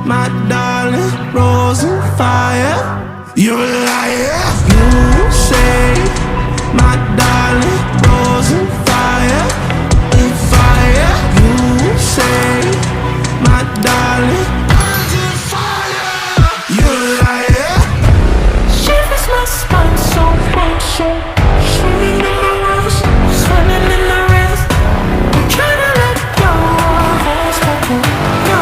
my darling, rose and fire. You're a liar. You say, my darling, rose and fire. And fire. You say, my darling, rose and fire. You're a liar. Shivers my spine, so cold, so swimming in the rivers, swimming in the rivers. I'm trying to let go of all spoken, go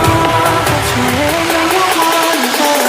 but you ain't got your heart inside.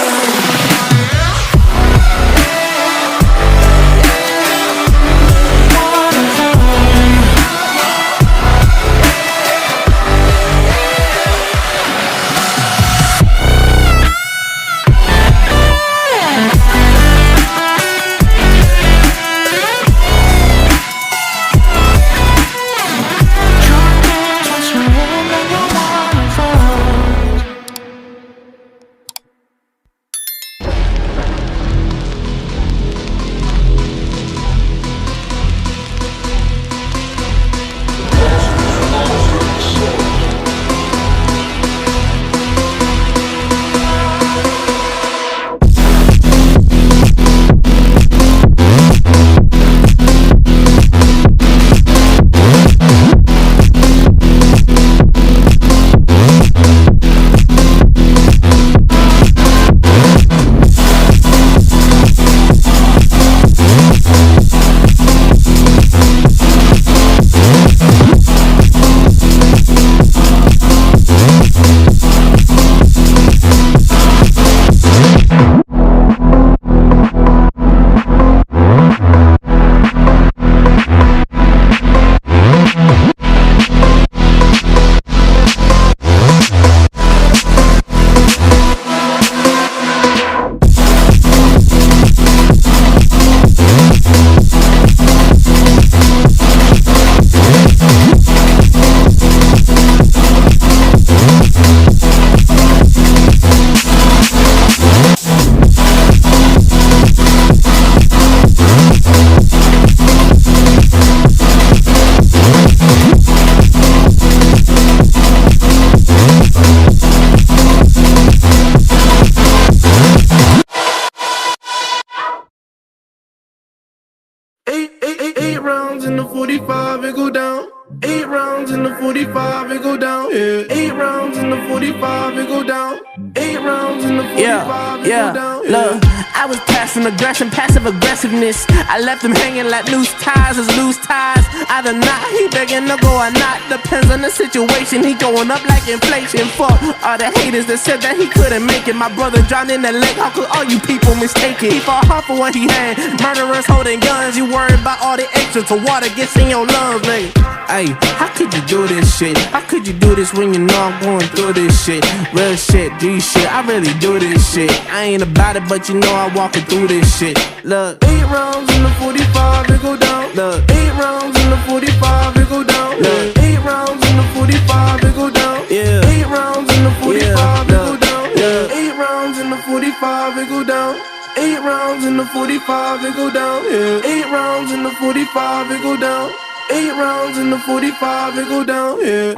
Eight rounds in the 45, it go down. 8 rounds in the 45, it go down. Yeah. 8 rounds in the 45, it go down. 8 rounds in the 45, it go down. Yeah. Look, I was passing aggression, passive aggressiveness. I left him hanging like loose ties is loose ties. Either not, he begging to go or not. Depends on the situation, he going up like inflation. Fuck all the haters that said that he couldn't make it. My brother drowned in the lake, how could all you people mistake it? He fought hard for what he had, murderers holding guns. You worried about all the extras, so water gets in your lungs, nigga. Ay, how could you do this shit? How could you do this when you know I'm going through this shit? Real shit, G shit, I really do this shit. I ain't about it, but you know I'm walking through this shit. Look, 8 rounds in the 45, it go down. Look, 8 rounds in the 45, it go down. Look, 8 rounds in the 45, it go down. Yeah. 8 rounds in the 45, it go down. Yeah. 8 rounds in the 45, it go down. 8 rounds in the 45, it go down. Yeah. 8 rounds in the 45, it go down. 8 rounds in the 45, it go down. Yeah.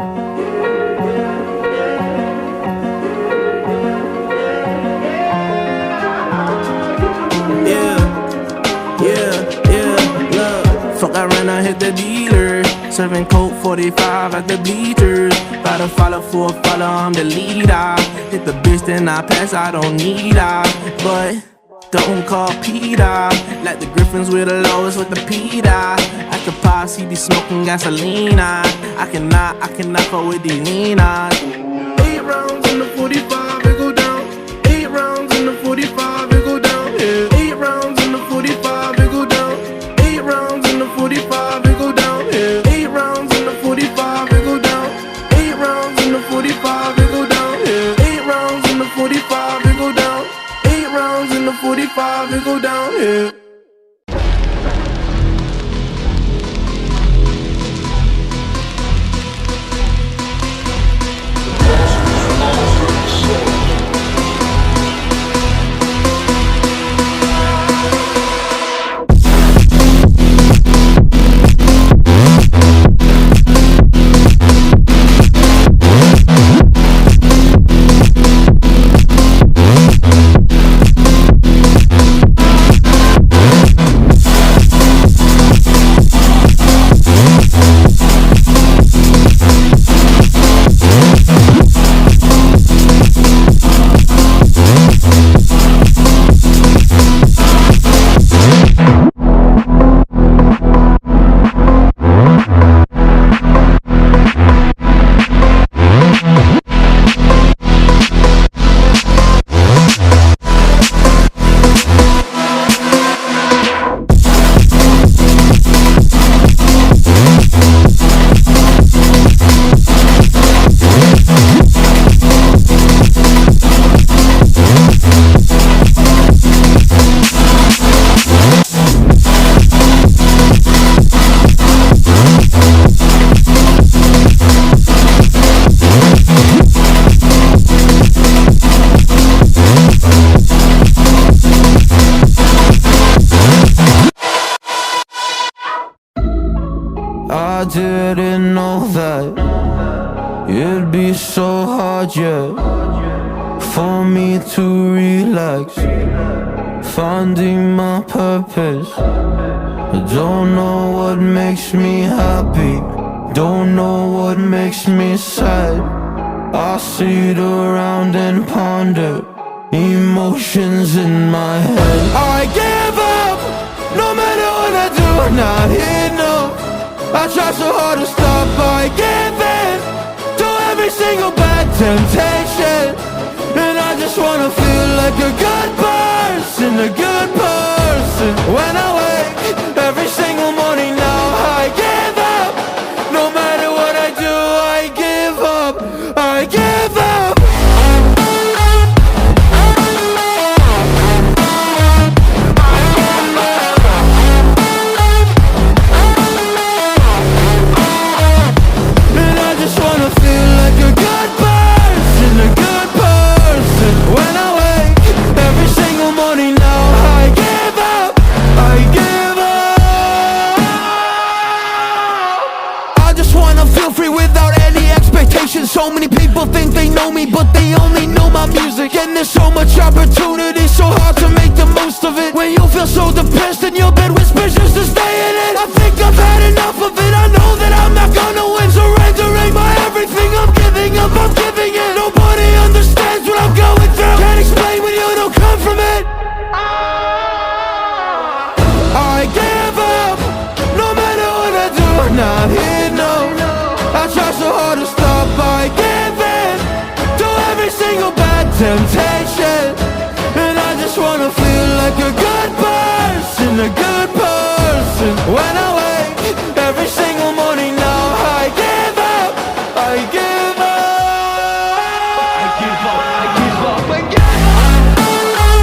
Fuck, I ran, I hit the dealer. Serving Coke 45 at the bleachers. About to follow for a follow, I'm the leader. Hit the bitch, then I pass, I don't need her. But don't call Peter. Like the Griffins with the lowest with the Peter. At the pause, he be smoking gasoline. I cannot fuck with these Ninas. 8 rounds in the 45, it go down. 8 rounds in the 45, it go down. Yeah. 8 rounds in the 45, it go down. 8 rounds in the 45, it go down. Yeah. 8 rounds in the 45, it go down. 8 rounds in the 45, it go down. Yeah. 8 rounds in the 45, it go down. 8 rounds in the 45, it go down. Yeah. didn't know that it'd be so hard, yeah, for me to relax, finding my purpose. I don't know what makes me happy, don't know what makes me sad. I sit around and ponder emotions in my head. I give up, no matter what I do, not enough. I try so hard to stop, I give in to every single bad temptation. And I just wanna feel like a good person, a good person. When I wake every single morning now, I give up. No matter what I do, I give up, I give up. And I just wanna feel like a good person, a good person. When I wake every single morning now, I give up, I give up. I just wanna feel free without any expectations. So many people think they know me, but they only know my music. And there's so much opportunity, so hard to make the most of it. When you feel so depressed and your bed whispers just to stay in it, I think I've had enough of it. I know that I'm not gonna win, surrendering my everything. I'm giving up, I'm giving it. Nobody understands what I'm going through. Can't explain when you don't come from it. I give up, no matter what I do, not here, no. I try so hard to stop, I give in to every single bad temptation. And I just wanna feel like a good person, a good person. When I wake every single morning now, I give up, I give up, I give up, I give up, I give up.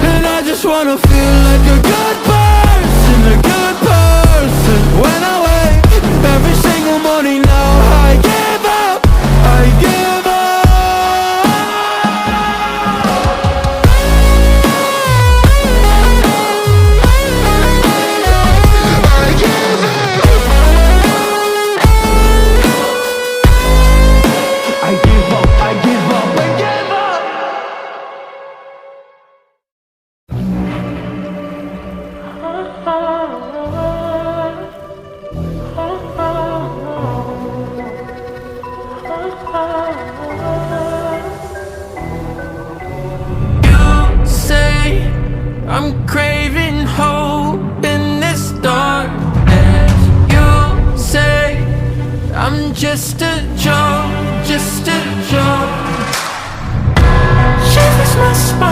And I just wanna feel like a good person, a good person. When I wake every single morning now, I give up, I give up. I give up. I give up, I give up, I give up. You say I'm craving hope in this darkness. You say I'm just a joke, just a joke. She fits my spine